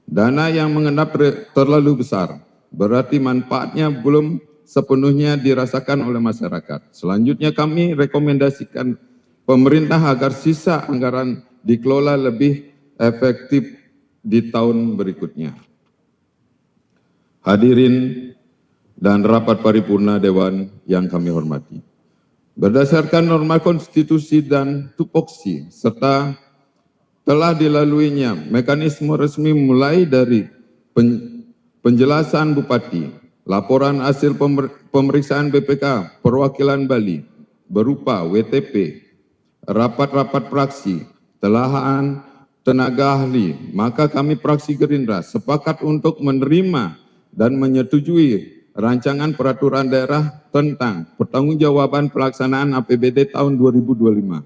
Speaker 6: Dana yang mengendap terlalu besar, berarti manfaatnya belum sepenuhnya dirasakan oleh masyarakat. Selanjutnya kami rekomendasikan pemerintah agar sisa anggaran dikelola lebih efektif di tahun berikutnya. Hadirin dan rapat paripurna Dewan yang kami hormati. Berdasarkan norma konstitusi dan tupoksi serta telah dilaluinya mekanisme resmi mulai dari penjelasan Bupati, laporan hasil pemeriksaan BPK perwakilan Bali berupa WTP, rapat-rapat fraksi, telahan tenaga ahli, maka kami fraksi Gerindra sepakat untuk menerima dan menyetujui rancangan peraturan daerah tentang pertanggungjawaban pelaksanaan APBD tahun 2025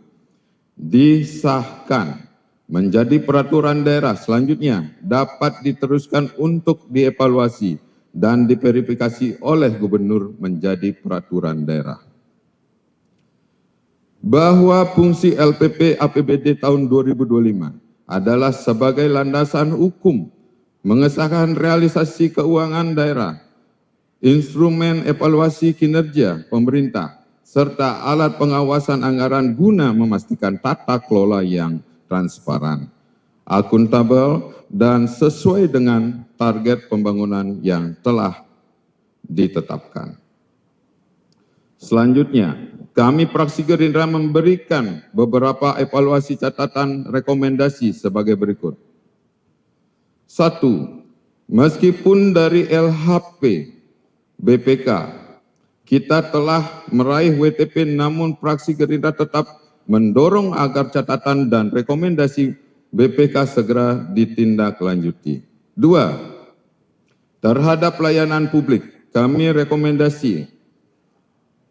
Speaker 6: disahkan menjadi peraturan daerah. Selanjutnya dapat diteruskan untuk dievaluasi dan diverifikasi oleh gubernur menjadi peraturan daerah. Bahwa fungsi LPP APBD tahun 2025 adalah sebagai landasan hukum mengesahkan realisasi keuangan daerah, instrumen evaluasi kinerja pemerintah, serta alat pengawasan anggaran guna memastikan tata kelola yang transparan, akuntabel, dan sesuai dengan target pembangunan yang telah ditetapkan. Selanjutnya, kami fraksi Gerindra memberikan beberapa evaluasi catatan rekomendasi sebagai berikut. 1. Meskipun dari LHP BPK kita telah meraih WTP, namun fraksi Gerindra tetap mendorong agar catatan dan rekomendasi BPK segera ditindaklanjuti. 2. Terhadap pelayanan publik, kami rekomendasi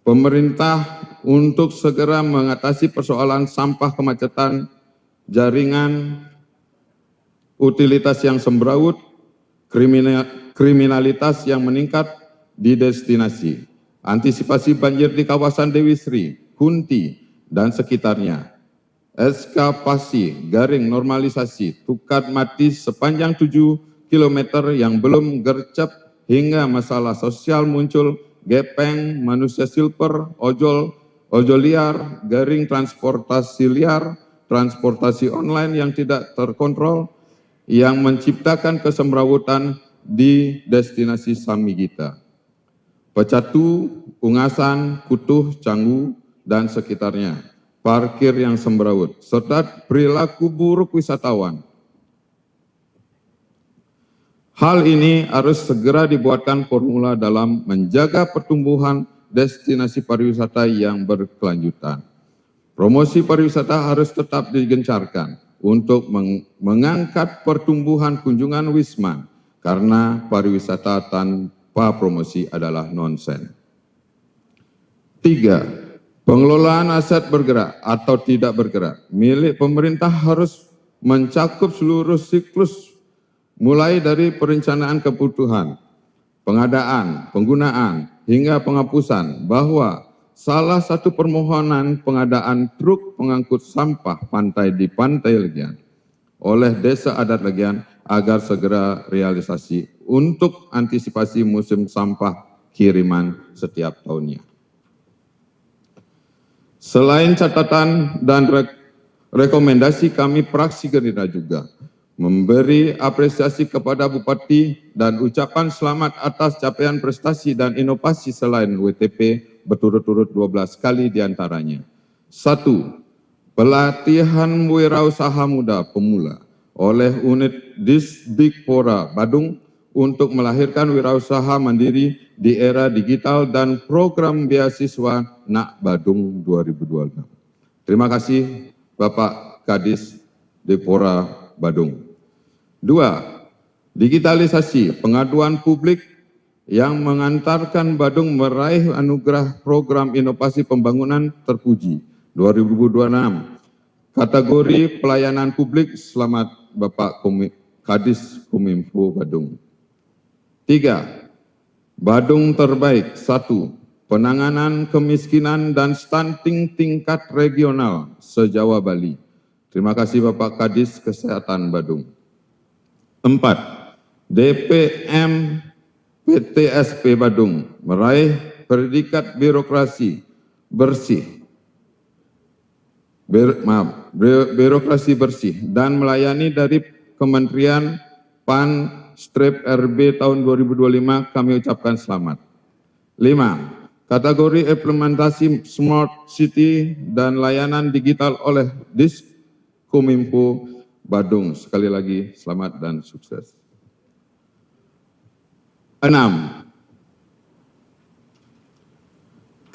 Speaker 6: pemerintah untuk segera mengatasi persoalan sampah kemacetan, jaringan utilitas yang semrawut, kriminalitas yang meningkat di destinasi, antisipasi banjir di kawasan Dewi Sri, Kunti, dan sekitarnya, ekskavasi garing normalisasi Tukat Mati sepanjang 7 km yang belum gercep, hingga masalah sosial muncul, gepeng, manusia silver, ojol liar, garing transportasi liar, transportasi online yang tidak terkontrol, yang menciptakan kesemrawutan di destinasi Samigita, Pecatu, Ungasan, Kutuh, Canggu, dan sekitarnya, parkir yang semrawut, serta perilaku buruk wisatawan. Hal ini harus segera dibuatkan formula dalam menjaga pertumbuhan destinasi pariwisata yang berkelanjutan. Promosi pariwisata harus tetap digencarkan untuk mengangkat pertumbuhan kunjungan wisman, karena pariwisata tanpa promosi adalah nonsen. 3. Pengelolaan aset bergerak atau tidak bergerak milik pemerintah harus mencakup seluruh siklus, mulai dari perencanaan kebutuhan, pengadaan, penggunaan, hingga penghapusan, bahwa salah satu permohonan pengadaan truk pengangkut sampah pantai di Pantai Legian oleh Desa Adat Legian agar segera realisasi untuk antisipasi musim sampah kiriman setiap tahunnya. Selain catatan dan rekomendasi, kami fraksi Gerindra juga memberi apresiasi kepada Bupati dan ucapan selamat atas capaian prestasi dan inovasi selain WTP berturut-turut 12 kali diantaranya. 1. Pelatihan wirausaha muda pemula oleh unit Disdikpora Badung untuk melahirkan wirausaha mandiri di era digital dan program beasiswa NAK Badung 2026. Terima kasih Bapak Kadis Dikpora Badung. 2. Digitalisasi pengaduan publik yang mengantarkan Badung meraih anugerah program inovasi pembangunan terpuji 2026. Kategori pelayanan publik, selamat Bapak Kadis Kominfo Badung. 3. Badung terbaik 1. Penanganan kemiskinan dan stunting tingkat regional se-Jawa Bali. Terima kasih Bapak Kadis Kesehatan Badung. 4. DPM PTSP Badung meraih predikat birokrasi bersih, birokrasi bersih dan melayani dari Kementerian PAN Strip RB tahun 2025, kami ucapkan selamat. 5. Kategori implementasi Smart City dan layanan digital oleh Diskominfo Badung. Sekali lagi selamat dan sukses. 6.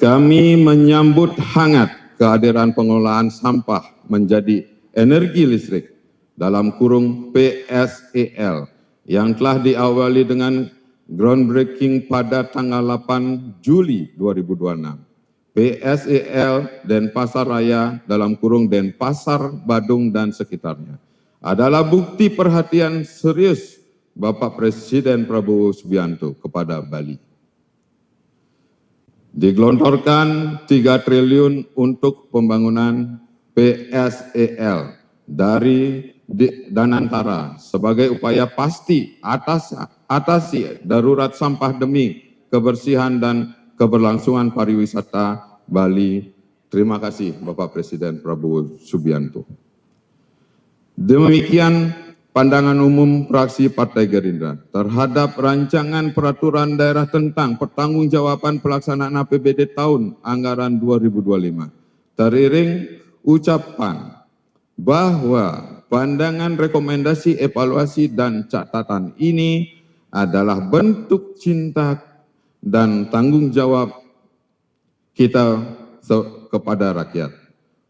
Speaker 6: Kami menyambut hangat kehadiran pengelolaan sampah menjadi energi listrik dalam kurung PSEL yang telah diawali dengan groundbreaking pada tanggal 8 Juli 2026. PSEL Denpasar Raya dalam kurung Denpasar, Badung, dan sekitarnya adalah bukti perhatian serius Bapak Presiden Prabowo Subianto kepada Bali. Digelontorkan 3 triliun untuk pembangunan PSEL dari Danantara sebagai upaya pasti atasi darurat sampah demi kebersihan dan keberlangsungan pariwisata Bali. Terima kasih Bapak Presiden Prabowo Subianto. Demikian pandangan umum fraksi Partai Gerindra terhadap rancangan peraturan daerah tentang pertanggungjawaban pelaksanaan APBD tahun anggaran 2025. Teriring ucapan bahwa pandangan, rekomendasi, evaluasi, dan catatan ini adalah bentuk cinta dan tanggung jawab kita kepada rakyat.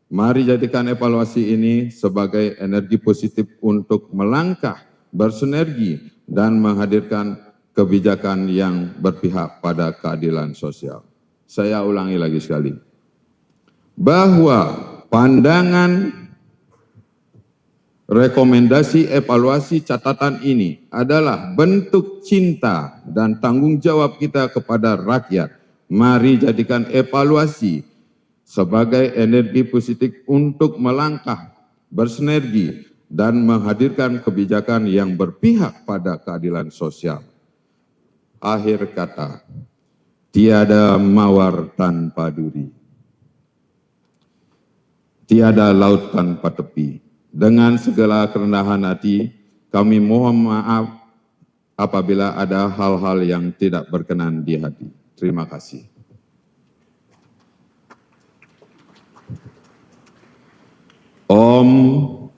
Speaker 6: Mari jadikan evaluasi ini sebagai energi positif untuk melangkah bersinergi dan menghadirkan kebijakan yang berpihak pada keadilan sosial. Saya ulangi lagi sekali, bahwa pandangan rekomendasi evaluasi catatan ini adalah bentuk cinta dan tanggung jawab kita kepada rakyat. Mari jadikan evaluasi sebagai energi positif untuk melangkah bersinergi dan menghadirkan kebijakan yang berpihak pada keadilan sosial. Akhir kata, tiada mawar tanpa duri, tiada laut tanpa tepi. Dengan segala kerendahan hati, kami mohon maaf apabila ada hal-hal yang tidak berkenan di hati. Terima kasih. Om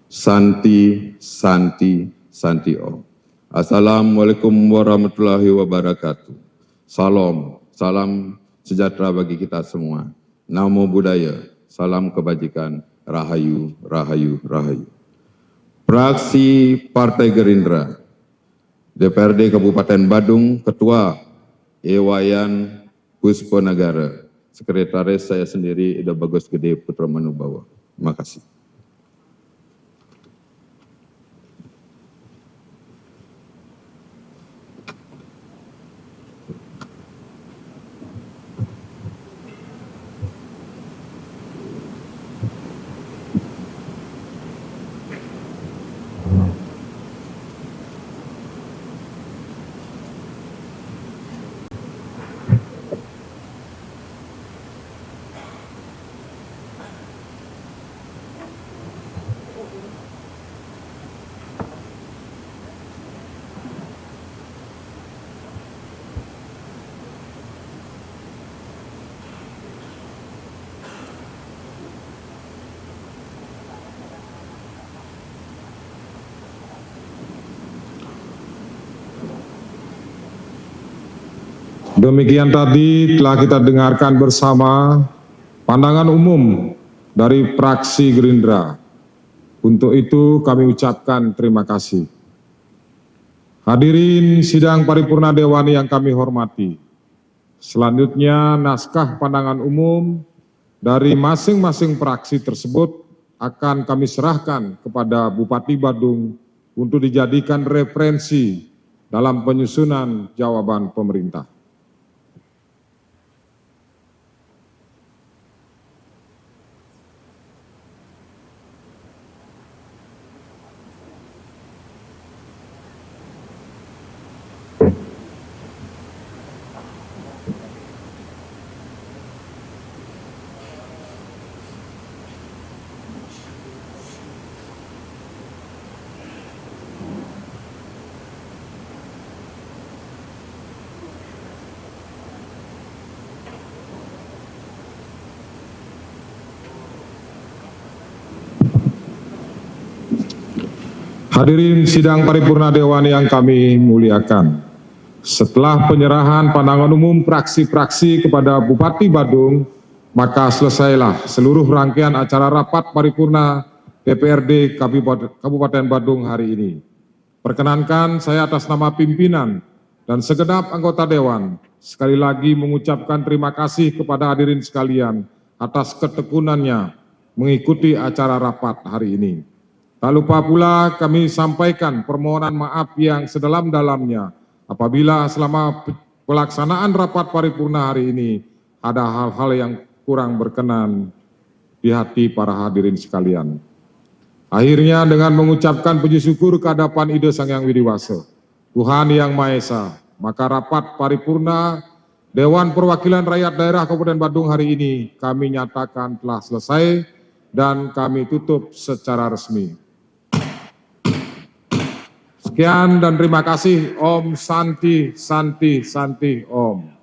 Speaker 6: Santi Santi Santi Om. Assalamualaikum warahmatullahi wabarakatuh. Salam, salam sejahtera bagi kita semua. Namo Buddhaya, salam kebajikan. Rahayu, Rahayu, Rahayu. Fraksi Partai Gerindra, DPRD Kabupaten Badung, Ketua Iwayan Pusponegara, Sekretaris saya sendiri Ida Bagus Gede Putra Manubawa. Terima kasih.
Speaker 3: Demikian tadi telah kita dengarkan bersama pandangan umum dari fraksi Gerindra. Untuk itu kami ucapkan terima kasih. Hadirin sidang paripurna Dewan yang kami hormati. Selanjutnya naskah pandangan umum dari masing-masing fraksi tersebut akan kami serahkan kepada Bupati Badung untuk dijadikan referensi dalam penyusunan jawaban pemerintah. Hadirin sidang paripurna Dewan yang kami muliakan. Setelah penyerahan pandangan umum fraksi-fraksi kepada Bupati Badung, maka selesailah seluruh rangkaian acara rapat paripurna DPRD Kabupaten Badung hari ini. Perkenankan saya atas nama pimpinan dan segenap anggota Dewan, sekali lagi mengucapkan terima kasih kepada hadirin sekalian atas ketekunannya mengikuti acara rapat hari ini. Tak lupa pula kami sampaikan permohonan maaf yang sedalam-dalamnya apabila selama pelaksanaan rapat paripurna hari ini ada hal-hal yang kurang berkenan di hati para hadirin sekalian. Akhirnya dengan mengucapkan puji syukur kehadapan Ida Sang Hyang Widi Wasa, Tuhan Yang Maha Esa, maka rapat paripurna Dewan Perwakilan Rakyat Daerah Kabupaten Badung hari ini kami nyatakan telah selesai dan kami tutup secara resmi. Sekian dan terima kasih. Om Santi Santi Santi Om.